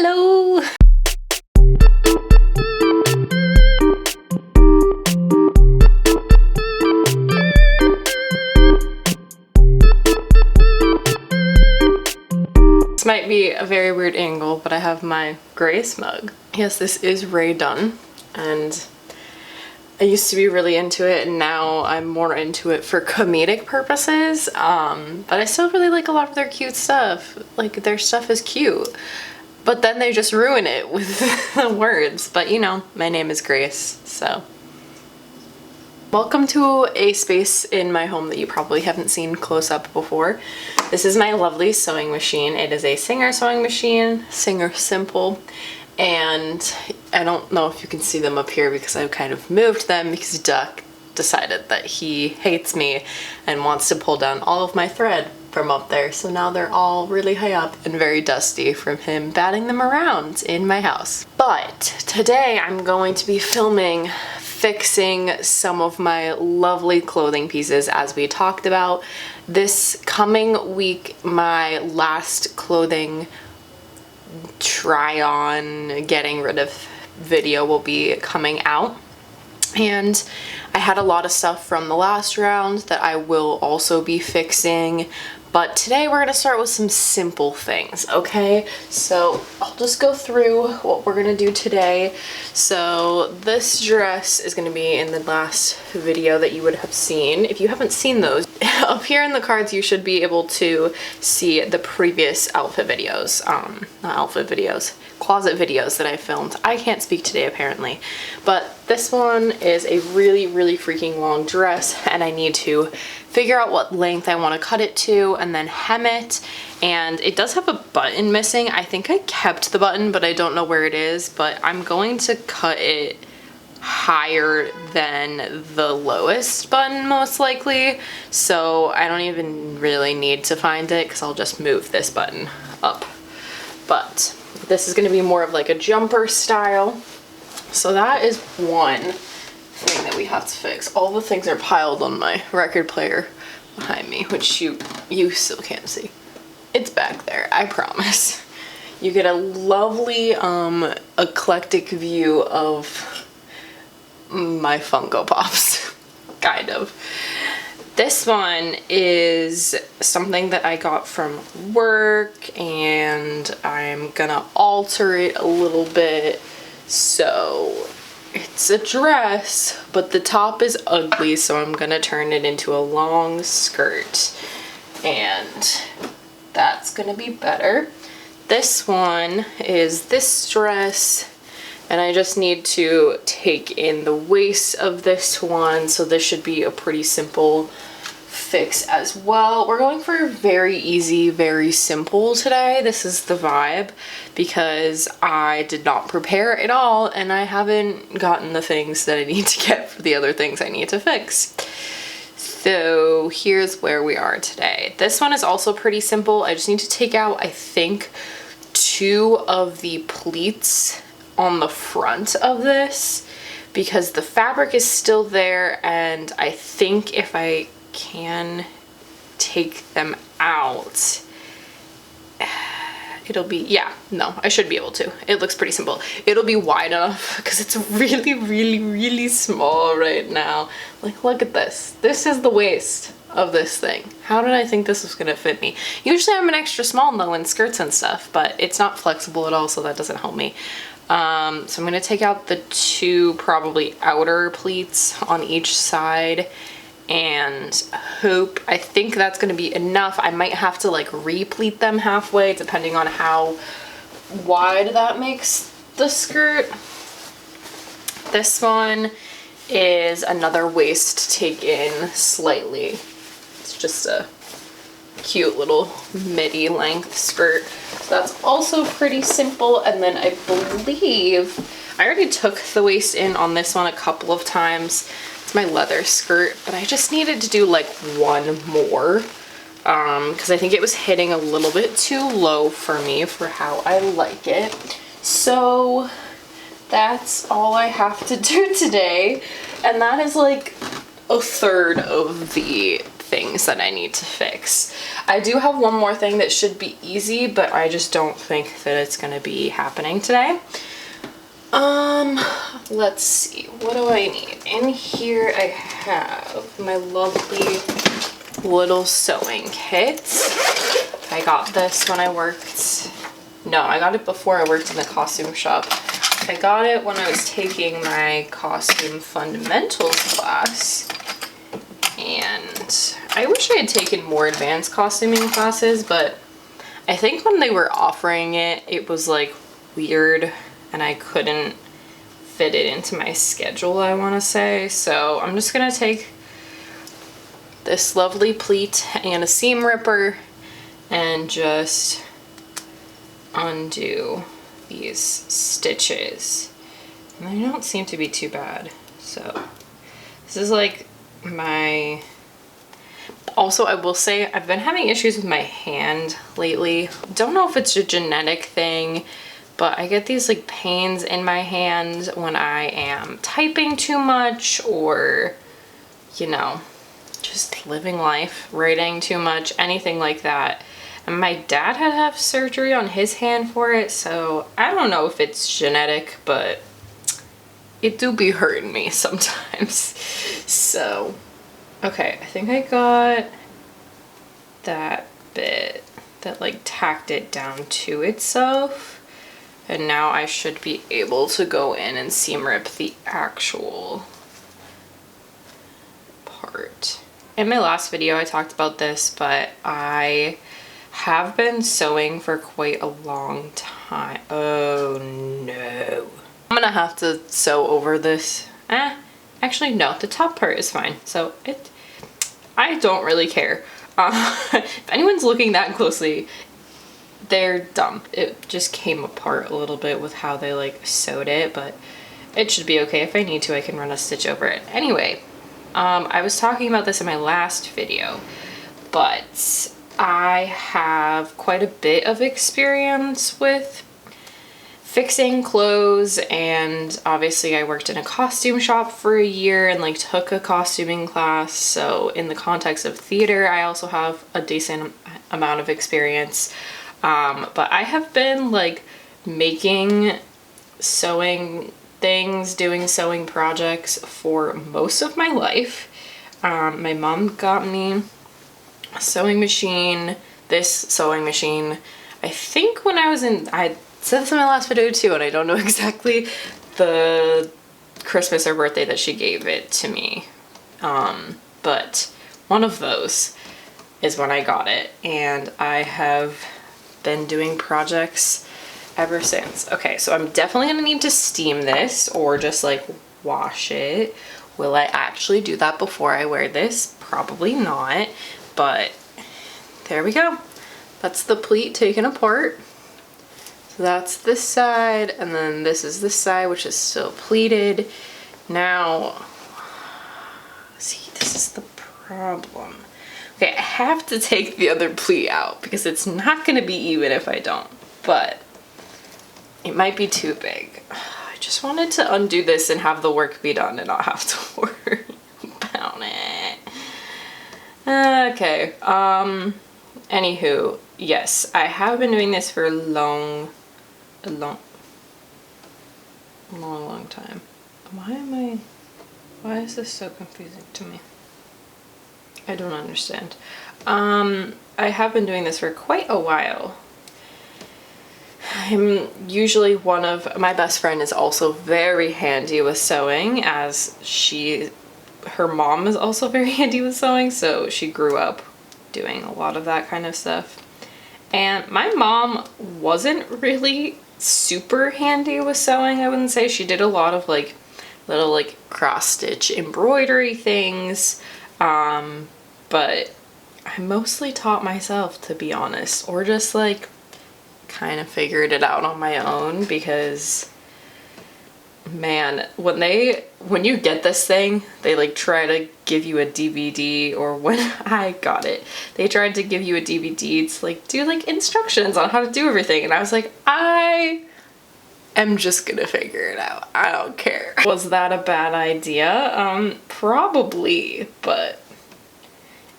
Hello! This might be a very weird angle, but I have my Grace mug. Yes, this is Rae Dunn, and I used to be really into it, and now I'm more into it for comedic purposes, but I still really like a lot of their cute stuff. Like, their stuff is cute, but then they just ruin it with the words. But you know, my name is Grace, so. Welcome to a space in my home that you probably haven't seen close up before. This is my lovely sewing machine. It is a Singer sewing machine, Singer Simple, and I don't know if you can see them up here because I've kind of moved them because Duck decided that he hates me and wants to pull down all of my thread from up there. So now they're all really high up and very dusty from him batting them around in my house. But today I'm going to be filming fixing some of my lovely clothing pieces as we talked about. This coming week, my last clothing try on getting rid of video will be coming out, and I had a lot of stuff from the last round that I will also be fixing, but today we're gonna start with some simple things, okay? So I'll just go through what we're gonna do today. So this dress is gonna be in the last video that you would have seen. If you haven't seen those, up here in the cards you should be able to see the previous outfit videos, not outfit videos, closet videos that I filmed. I can't speak today apparently, but this one is a really freaking long dress, and I need to figure out what length I want to cut it to and then hem it. And it does have a button missing. I think I kept the button, but I don't know where it is, but I'm going to cut it higher than the lowest button most likely, so I don't even really need to find it because I'll just move this button up. But this is going to be more of like a jumper style. So that is one thing that we have to fix. All the things are piled on my record player behind me, which you still can't see. It's back there, I promise. You get a lovely eclectic view of my Funko Pops, kind of. This one is something that I got from work, and I'm gonna alter it a little bit. So it's a dress, but the top is ugly, so I'm gonna turn it into a long skirt, and that's gonna be better. This one is this dress, and I just need to take in the waist of this one, so this should be a pretty simple fix as well. We're going for very easy, very simple today. This is the vibe because I did not prepare at all, and I haven't gotten the things that I need to get for the other things I need to fix. So here's where we are today. This one is also pretty simple. I just need to take out, I think, 2 of the pleats on the front of this because the fabric is still there, and I think if I can take them out, it'll be, yeah, no, I should be able to. It looks pretty simple. It'll be wide enough because it's really small right now. Like, look at this. This is the waist of this thing. How did I think this was gonna fit me? Usually I'm an extra small though in skirts and stuff, but it's not flexible at all, so that doesn't help me. So I'm gonna take out the 2 probably outer pleats on each side and I think that's gonna be enough. I might have to like re-pleat them halfway depending on how wide that makes the skirt. This one is another waist take in slightly. It's just a cute little midi length skirt. So that's also pretty simple. And then I believe I already took the waist in on this one a couple of times. It's my leather skirt, but I just needed to do like one more because I think it was hitting a little bit too low for me for how I like it. So that's all I have to do today, and that is like a third of the things that I need to fix. I do have one more thing that should be easy, but I just don't think that it's gonna be happening today. Let's see, what do I need? In here I have my lovely little sewing kit. I got this when I worked, no, I got it before I worked in the costume shop. I got it when I was taking my costume fundamentals class. And I wish I had taken more advanced costuming classes, but I think when they were offering it, it was like weird and I couldn't fit it into my schedule, I want to say. So I'm just gonna take this lovely pleat and a seam ripper and just undo these stitches. And they don't seem to be too bad. So this is like my, also I will say I've been having issues with my hand lately. Don't know if it's a genetic thing, but I get these like pains in my hand when I am typing too much, or, you know, just living life, writing too much, anything like that. And my dad had to have surgery on his hand for it, so I don't know if it's genetic, but it do be hurting me sometimes. So, okay, I think I got that bit that like tacked it down to itself. And now I should be able to go in and seam rip the actual part. In my last video I talked about this, but I have been sewing for quite a long time. Oh no. I'm gonna have to sew over this. Actually no, the top part is fine. So I don't really care. If anyone's looking that closely, they're dumb. It just came apart a little bit with how they like sewed it, but it should be okay. If I need to, I can run a stitch over it. Anyway, I was talking about this in my last video, but I have quite a bit of experience with fixing clothes, and obviously I worked in a costume shop for a year and like took a costuming class. So in the context of theater, I also have a decent amount of experience. But I have been like making sewing things, doing sewing projects for most of my life. My mom got me a sewing machine, this sewing machine, I think when I was in, I said this in my last video too, and I don't know exactly the Christmas or birthday that she gave it to me. But one of those is when I got it, and I have been doing projects ever since. Okay, so I'm definitely gonna need to steam this or just like wash it. Will I actually do that before I wear this? Probably not, but there we go. That's the pleat taken apart. So that's this side, and then this is this side, which is still pleated. Now, see, this is the problem. Okay, I have to take the other pleat out because it's not gonna be even if I don't, but it might be too big. I just wanted to undo this and have the work be done and not have to worry about it. Okay, anywho, yes, I have been doing this for a long time. Why is this so confusing to me? I don't understand. I have been doing this for quite a while. I'm usually my best friend is also very handy with sewing, as her mom is also very handy with sewing, so she grew up doing a lot of that kind of stuff. And my mom wasn't really super handy with sewing, I wouldn't say. She did a lot of like little like cross stitch embroidery things, but I mostly taught myself, to be honest, or just like kind of figured it out on my own, because man, when you get this thing, they like try to give you a DVD, or when I got it, they tried to give you a DVD to like do like instructions on how to do everything, and I was like, I am just gonna figure it out. I don't care. Was that a bad idea? Probably, but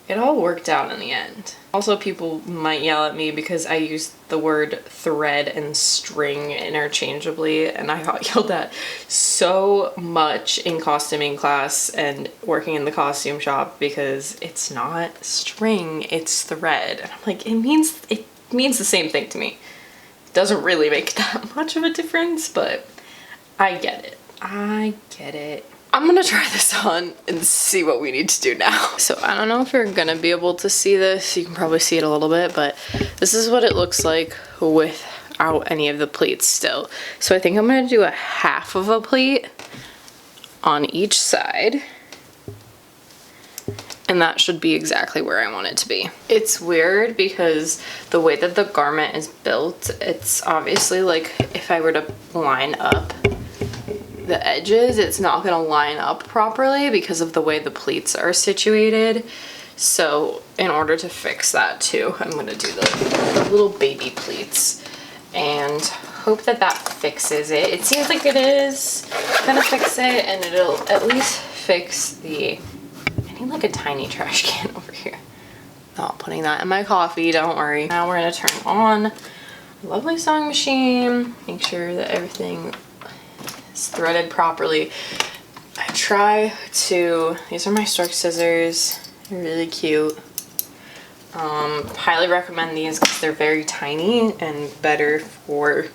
it all worked out in the end. Also, people might yell at me because I use the word thread and string interchangeably, and I got yelled at so much in costuming class and working in the costume shop because it's not string, it's thread. And I'm like, it means the same thing to me. It doesn't really make that much of a difference, but I get it. I get it. I'm gonna try this on and see what we need to do now. So I don't know if you're gonna be able to see this. You can probably see it a little bit, but this is what it looks like without any of the pleats still. So I think I'm gonna do a half of a pleat on each side. And that should be exactly where I want it to be. It's weird because the way that the garment is built, it's obviously like if I were to line up the edges, it's not gonna line up properly because of the way the pleats are situated. So in order to fix that too, I'm gonna do the little baby pleats and hope that that fixes it. It seems like it is gonna fix it, and it'll at least fix the, I need like a tiny trash can over here. Not putting that in my coffee, don't worry. Now we're gonna turn on a lovely sewing machine, make sure that everything is threaded properly. I try to, these are my Stork scissors, they're really cute. Highly recommend these because they're very tiny and better for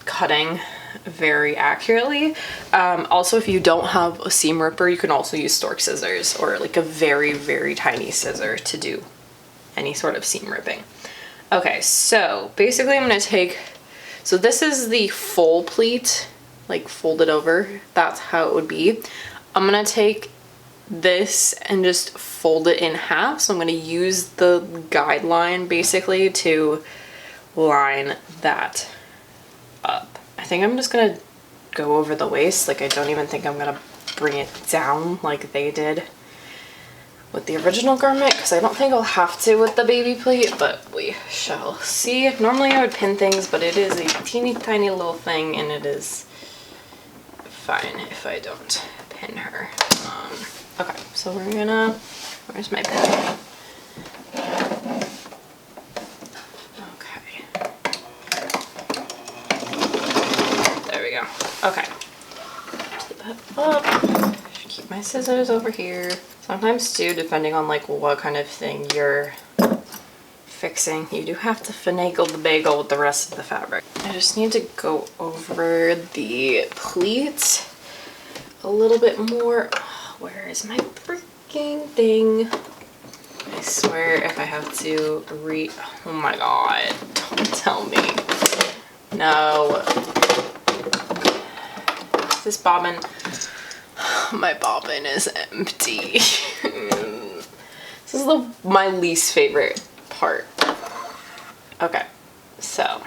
cutting very accurately. Also, if you don't have a seam ripper, you can also use Stork scissors or like a very, very tiny scissor to do any sort of seam ripping. Okay, so basically I'm gonna take, so this is the full pleat, like folded over, that's how it would be. I'm gonna take this and just fold it in half. So I'm gonna use the guideline basically to line that up. I think I'm just gonna go over the waist. Like I don't even think I'm gonna bring it down like they did with the original garment because I don't think I'll have to with the baby pleat, but we shall see. Normally I would pin things, but it is a teeny tiny little thing and it is fine if I don't pin her. Okay, so we're gonna, where's my pen? Okay. There we go. Okay. Put that up. Keep my scissors over here. Sometimes too, depending on like what kind of thing you're fixing, you do have to finagle the bagel with the rest of the fabric. I just need to go over the pleats a little bit more. Where is my freaking thing? I swear if I have to oh my god, don't tell me. No. This bobbin, my bobbin is empty. This is my least favorite part. Okay, so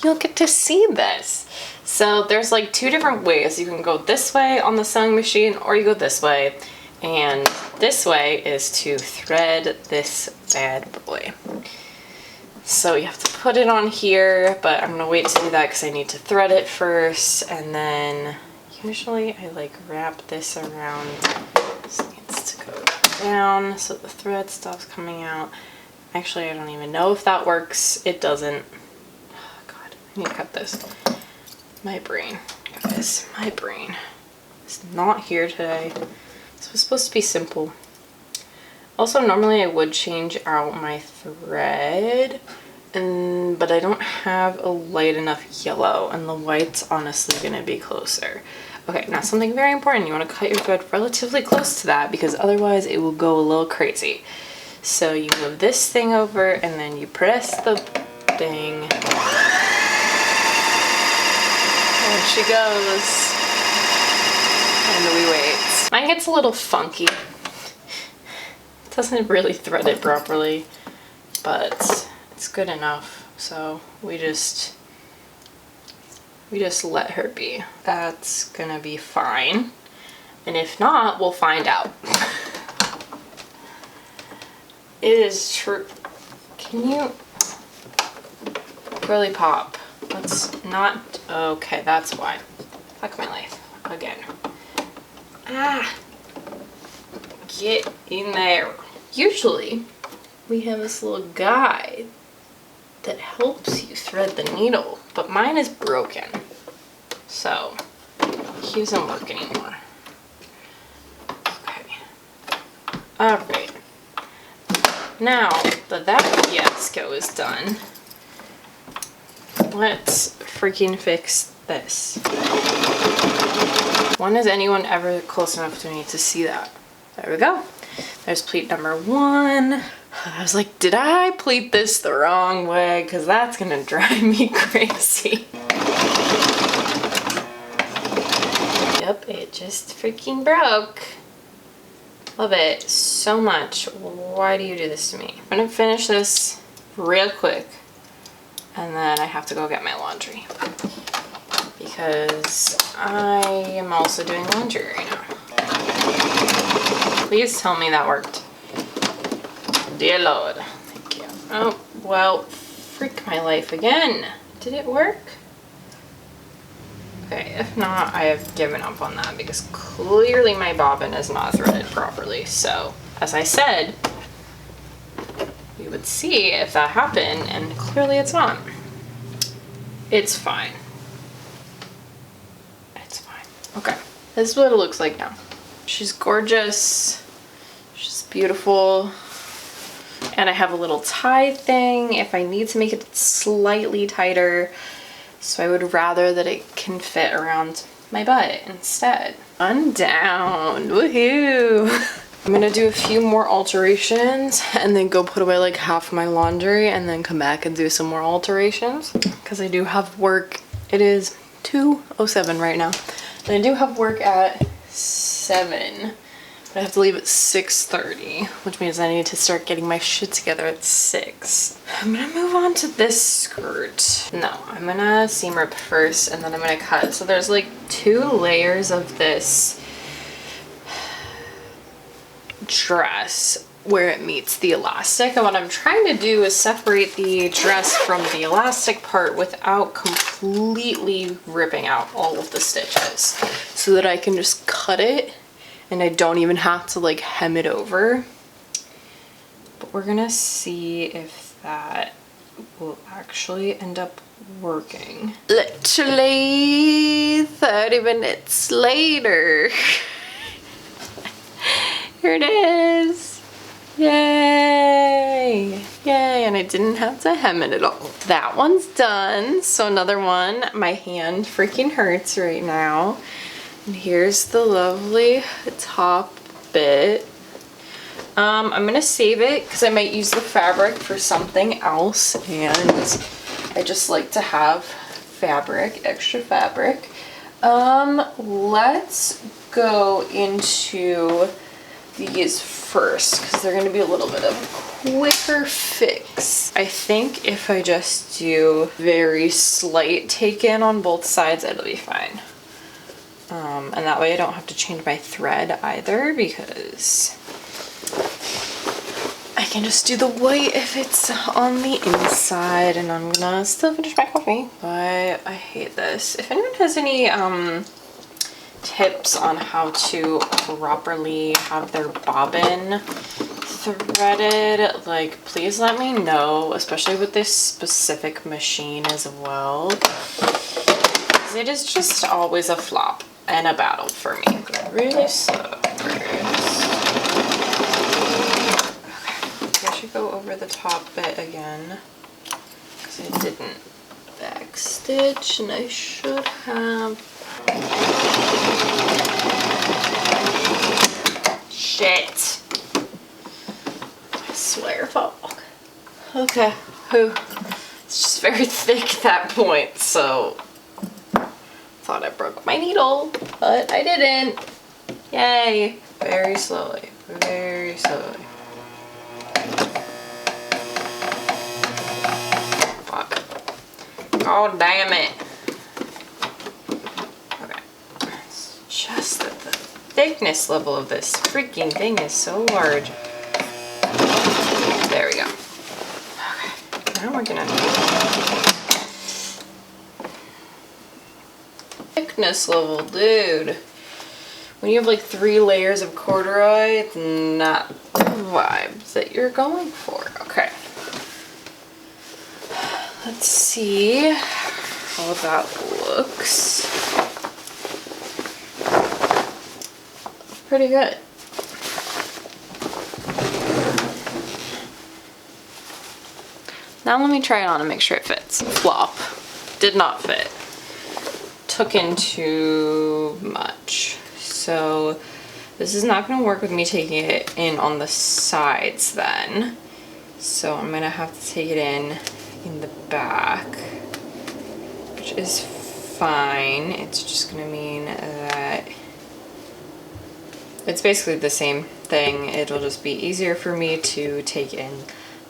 you'll get to see this. So there's like two different ways. You can go this way on the sewing machine or you go this way. And this way is to thread this bad boy. So you have to put it on here, but I'm gonna wait to do that because I need to thread it first. And then usually I like wrap this around. This needs to go down so the thread stops coming out. Actually, I don't even know if that works. It doesn't. Oh god, I need to cut this. My brain, guys, my brain is not here today. This was supposed to be simple. Also, normally I would change out my thread, but I don't have a light enough yellow, and the white's honestly gonna be closer. Okay, now something very important. You want to cut your thread relatively close to that because otherwise it will go a little crazy. So you move this thing over and then you press the thing. And she goes. And we wait. Mine gets a little funky. It doesn't really thread it properly, but it's good enough. So we just let her be. That's gonna be fine. And if not, we'll find out. It is true. Can you really pop? That's not okay. That's why. Fuck my life again. Ah, get in there. Usually, we have this little guide that helps you thread the needle, but mine is broken. So, he doesn't work anymore. Okay. Alright. Now that that fiasco is done, let's freaking fix this. When is anyone ever close enough to me to see that? There we go. There's pleat number 1. I was like, did I pleat this the wrong way? Because that's gonna drive me crazy. Yep, it just freaking broke. Love it so much. Why do you do this to me? I'm gonna finish this real quick and then I have to go get my laundry because I am also doing laundry right now. Please tell me that worked. Dear Lord. Thank you. Oh, well, freak my life again. Did it work? Okay, if not, I have given up on that because clearly my bobbin is not threaded properly. So, as I said, we would see if that happened, and clearly it's not. It's fine. It's fine. Okay, this is what it looks like now. She's gorgeous. She's beautiful. And I have a little tie thing if I need to make it slightly tighter. So I would rather that it can fit around my butt instead. I'm down, woohoo! I'm gonna do a few more alterations and then go put away like half my laundry and then come back and do some more alterations. Because I do have work, it is 2:07 right now. And I do have work at 7. But I have to leave at 6:30, which means I need to start getting my shit together at 6. I'm gonna move on to this skirt. No, I'm gonna seam rip first and then I'm gonna cut. So there's like 2 layers of this dress where it meets the elastic. And what I'm trying to do is separate the dress from the elastic part without completely ripping out all of the stitches so that I can just cut it and I don't even have to like hem it over. But we're gonna see if that will actually end up working. Literally 30 minutes later. Here it is. Yay! Yay, and I didn't have to hem it at all. That one's done. So another one, my hand freaking hurts right now. And here's the lovely top bit. I'm gonna save it because I might use the fabric for something else, and I just like to have fabric, extra fabric. Let's go into these first because they're gonna be a little bit of a quicker fix. I think if I just do very slight take in on both sides, it'll be fine. And that way I don't have to change my thread either because I can just do the white if it's on the inside, and I'm gonna still finish my coffee. But I hate this. If anyone has any tips on how to properly have their bobbin threaded, like please let me know, especially with this specific machine as well. Because it is just always a flop and a battle for me. Really sucks. Okay, I should go over the top bit again because I didn't back stitch and I should have. Shit. I swear. Okay. It's just very thick at that point, so thought I broke my needle, but I didn't. Yay. Very slowly. Very slowly. Fuck. Oh, damn it. Okay. It's just that the thickness level of this freaking thing is so large. There we go. Okay. Now we're gonna... thickness level, dude. When you have like 3 layers of corduroy, it's not vibes that you're going for. Okay. Let's see how that looks. Pretty good. Now let me try it on and make sure it fits. Flop. Did not fit. Took in too much. So this is not gonna work with me taking it in on the sides then. So I'm gonna have to take it in the back, which is fine. It's just gonna mean that it's basically the same thing. It'll just be easier for me to take in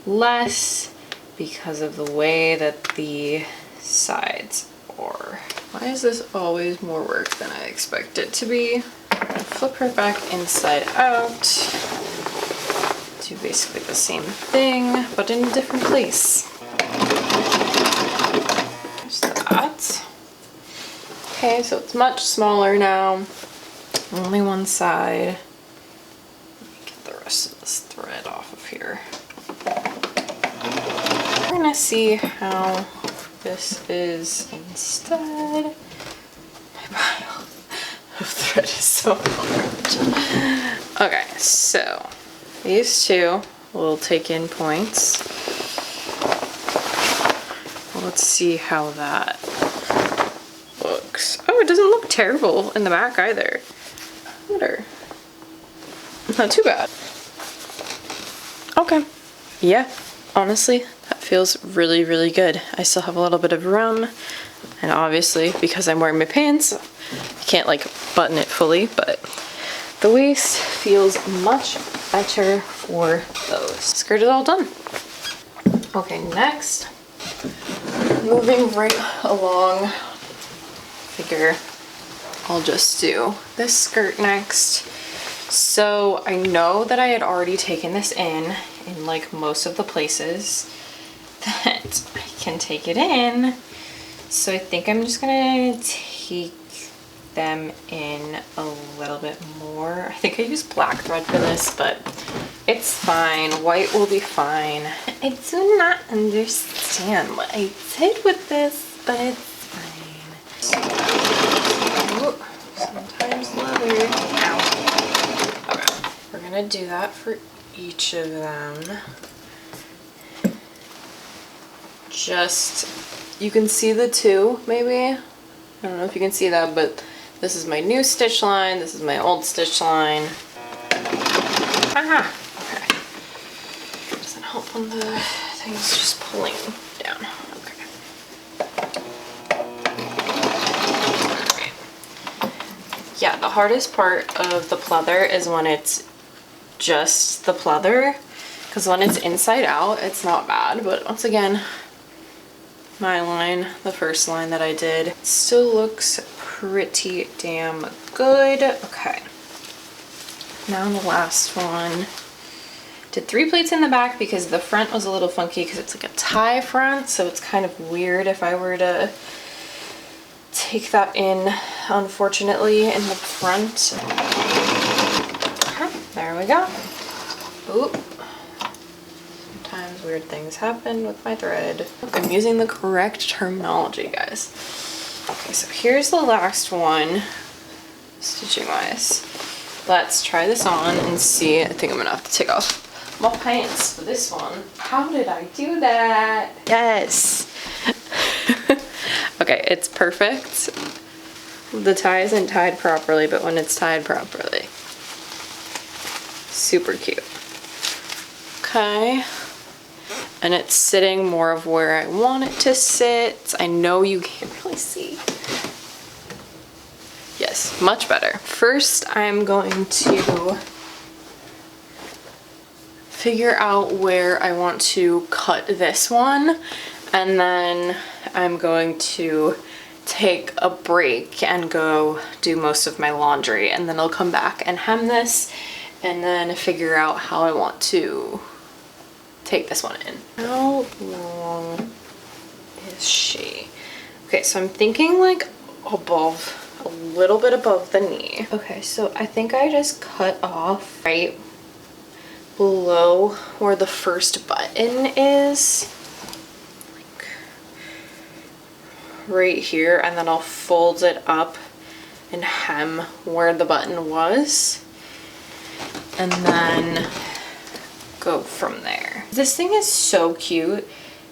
less because of the way that the sides are. Why is this always more work than I expect it to be? Flip her back inside out. Do basically the same thing, but in a different place. There's that. Okay, so it's much smaller now. Only one side. Let me get the rest of this thread off of here. We're gonna see how this is instead. My pile of thread is so large. Okay, so these two will take in points. Let's see how that looks. Oh, it doesn't look terrible in the back either. Better. Not too bad. Okay. Yeah, honestly, that feels really, really good. I still have a little bit of room, and obviously, because I'm wearing my pants, I can't like button it fully, but the waist feels much better for those. Skirt is all done. Okay, next, moving right along, figure I'll just do this skirt next. So I know that I had already taken this in like most of the places that I can take it in. So I think I'm just gonna take them in a little bit more. I think I used black thread for this, but it's fine. White will be fine. I do not understand what I did with this, but it's fine. So, sometimes leather. Ow. Okay, we're gonna do that for each of them. Just, you can see the two, maybe. I don't know if you can see that, but this is my new stitch line. This is my old stitch line. Aha! Okay. Doesn't help when the thing's just pulling down. Okay. Alright. Yeah, the hardest part of the pleather is when it's just the pleather, because when it's inside out, it's not bad. But once again, my line, the first line that I did, still looks pretty damn good. Okay, now the last one. Did 3 pleats in the back because the front was a little funky because it's like a tie front, so it's kind of weird if I were to take that in, unfortunately, in the front. There we go. Oop. Sometimes weird things happen with my thread. I'm using the correct terminology, guys. Okay, so here's the last one, stitching wise. Let's try this on and see. I think I'm gonna have to take off my pants for this one. How did I do that? Yes. Okay, it's perfect. The tie isn't tied properly, but when it's tied properly, super cute. Okay. And it's sitting more of where I want it to sit. I know you can't really see. Yes, much better. First, I'm going to figure out where I want to cut this one, and then I'm going to take a break and go do most of my laundry, and then I'll come back and hem this, and then figure out how I want to take this one in. How long is she? Okay, so I'm thinking like above, a little bit above the knee. Okay, so I think I just cut off right below where the first button is, like right here, and then I'll fold it up and hem where the button was, and then go from there. This thing is so cute.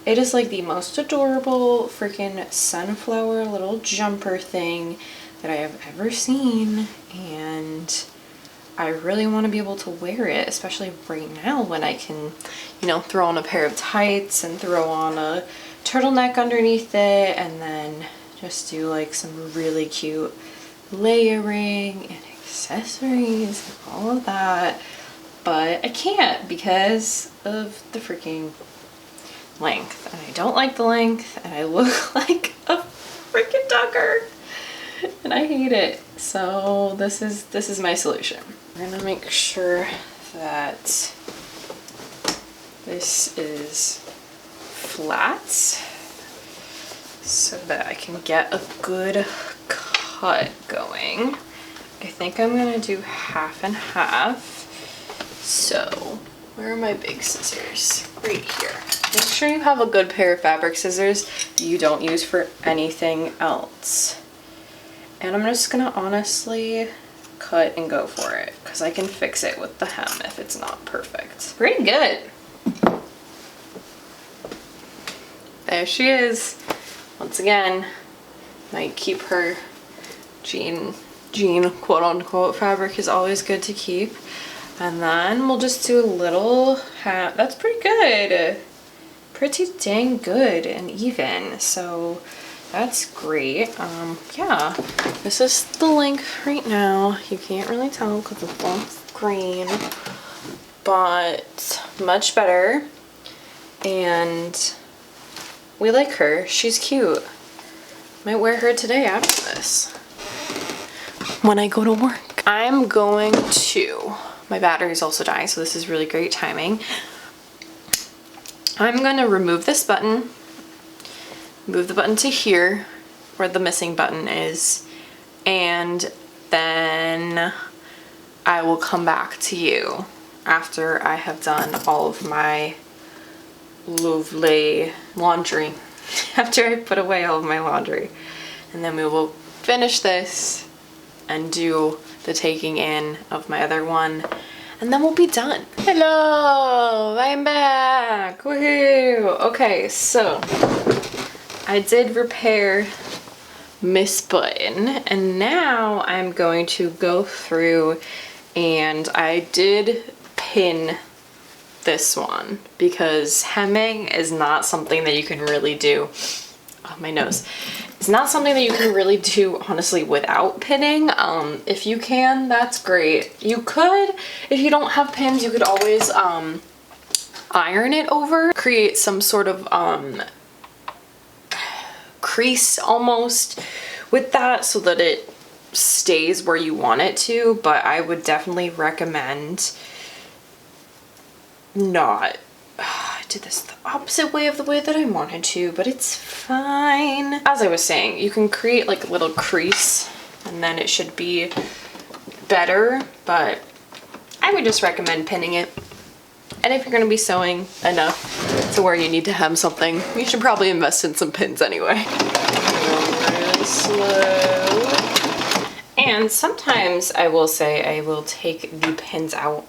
It is like the most adorable freaking sunflower little jumper thing that I have ever seen, and I really want to be able to wear it, especially right now when I can, you know, throw on a pair of tights and throw on a turtleneck underneath it, and then just do like some really cute layering and accessories and all of that. But I can't because of the freaking length, and I don't like the length, and I look like a freaking ducker, and I hate it. So this is my solution. We're gonna make sure that this is flat so that I can get a good cut going. I think I'm gonna do half and half. So where are my big scissors? Right here. Make sure you have a good pair of fabric scissors that you don't use for anything else. And I'm just gonna honestly cut and go for it, because I can fix it with the hem if it's not perfect. Pretty good. There she is. Once again, might keep her jean quote unquote fabric is always good to keep. And then we'll just do a little hat. That's pretty good. Pretty dang good and even. So that's great. Yeah, this is the length right now. You can't really tell because it's on screen, but much better. And we like her. She's cute. Might wear her today after this when I go to work. I'm going to, my battery's also dying, so this is really great timing. I'm gonna remove this button, move the button to here where the missing button is, and then I will come back to you after I have done all of my lovely laundry, after I put away all of my laundry. And then we will finish this and do the taking in of my other one, and then we'll be done. Hello, I'm back, woohoo! Okay, so I did repair Miss Button, and now I'm going to go through, and I did pin this one because hemming is not something that you can really do. Oh, my nose. It's not something that you can really do, honestly, without pinning. If you can, that's great. You could, if you don't have pins, you could always iron it over, create some sort of crease almost with that so that it stays where you want it to, but I would definitely recommend not. I did this the opposite way of the way that I wanted to, but it's fine. As I was saying, you can create like a little crease and then it should be better, but I would just recommend pinning it. And if you're going to be sewing enough to where you need to hem something, you should probably invest in some pins anyway. Really slow. And sometimes I will say I will take the pins out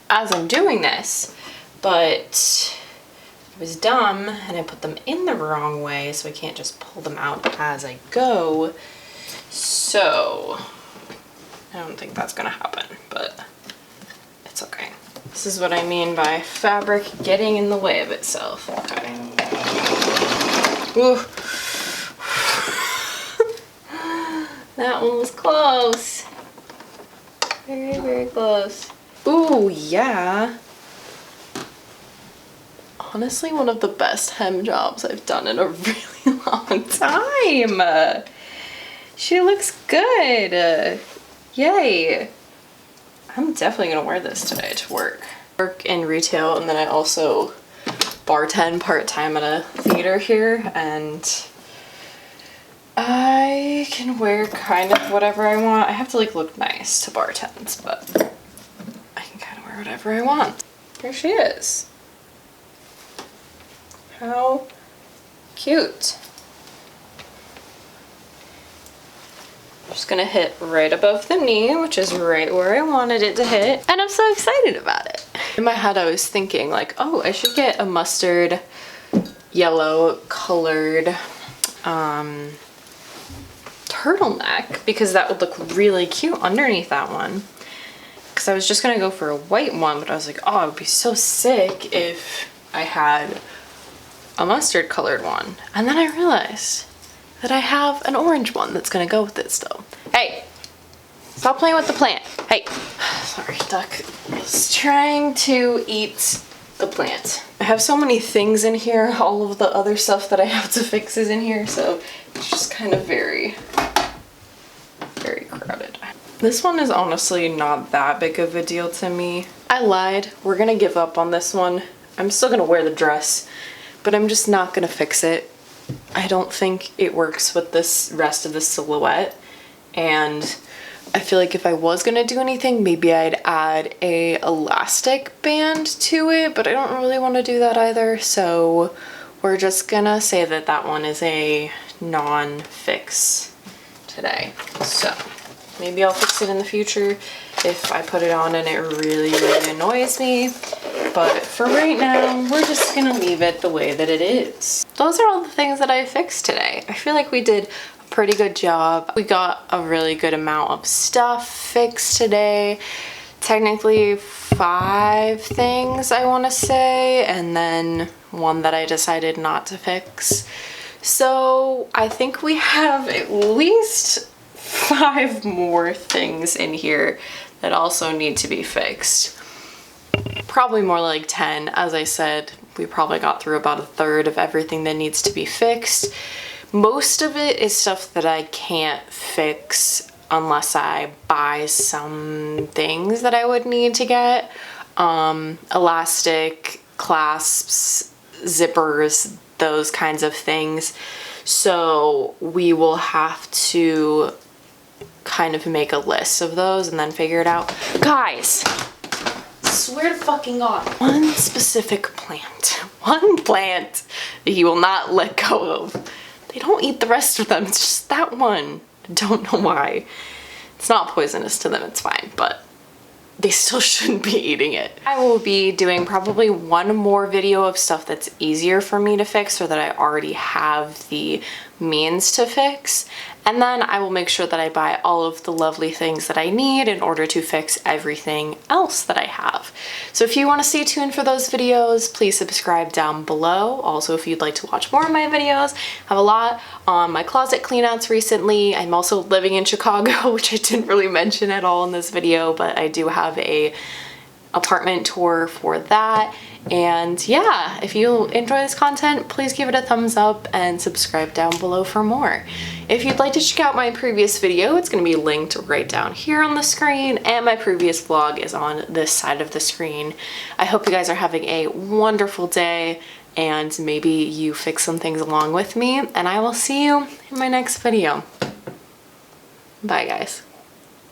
as I'm doing this, but I was dumb and I put them in the wrong way, so I can't just pull them out as I go. So I don't think that's gonna happen, but it's okay. This is what I mean by fabric getting in the way of itself. Okay. Ooh. That one was close. Very, very close. Ooh, yeah. Honestly, one of the best hem jobs I've done in a really long time. She looks good. Yay. I'm definitely gonna wear this today to work. Work in retail, and then I also bartend part-time at a theater here, and I can wear kind of whatever I want. I have to like look nice to bartend, but I can kind of wear whatever I want. There she is. How cute. Just gonna hit right above the knee, which is right where I wanted it to hit. And I'm so excited about it. In my head, I was thinking like, oh, I should get a mustard yellow colored turtleneck because that would look really cute underneath that one. Because I was just gonna go for a white one, but I was like, oh, it would be so sick if I had a mustard colored one. And then I realized that I have an orange one that's gonna go with it still. Hey, stop playing with the plant. Hey, sorry, duck. I was trying to eat the plant. I have so many things in here. All of the other stuff that I have to fix is in here, so it's just kind of very crowded. This one is honestly not that big of a deal to me. I lied. We're gonna give up on this one. I'm still gonna wear the dress, but I'm just not gonna fix it. I don't think it works with this rest of the silhouette, and I feel like if I was gonna do anything, maybe I'd add a elastic band to it, but I don't really want to do that either, so we're just gonna say that that one is a non-fix today. So maybe I'll fix it in the future if I put it on and it really annoys me. But for right now, we're just gonna leave it the way that it is. Those are all the things that I fixed today. I feel like we did a pretty good job. We got a really good amount of stuff fixed today. Technically 5 things, I wanna say, and then one that I decided not to fix. So I think we have at least 5 more things in here that also need to be fixed. Probably more like 10. As I said, we probably got through about 1/3 of everything that needs to be fixed. Most of it is stuff that I can't fix unless I buy some things that I would need to get. Elastic, clasps, zippers, those kinds of things. So we will have to kind of make a list of those and then figure it out. Guys! Swear to fucking God, one specific plant, one plant that he will not let go of. They don't eat the rest of them, it's just that one. I don't know why. It's not poisonous to them, it's fine, but they still shouldn't be eating it. I will be doing probably one more video of stuff that's easier for me to fix or that I already have the means to fix. And then I will make sure that I buy all of the lovely things that I need in order to fix everything else that I have. So if you want to stay tuned for those videos, please subscribe down below. Also, if you'd like to watch more of my videos, I have a lot on my closet cleanouts recently. I'm also living in Chicago, which I didn't really mention at all in this video, but I do have a apartment tour for that. And yeah, if you enjoy this content, please give it a thumbs up and subscribe down below for more. If you'd like to check out my previous video, it's going to be linked right down here on the screen, and my previous vlog is on this side of the screen. I hope you guys are having a wonderful day, and maybe you fix some things along with me, and I will see you in my next video. Bye, guys.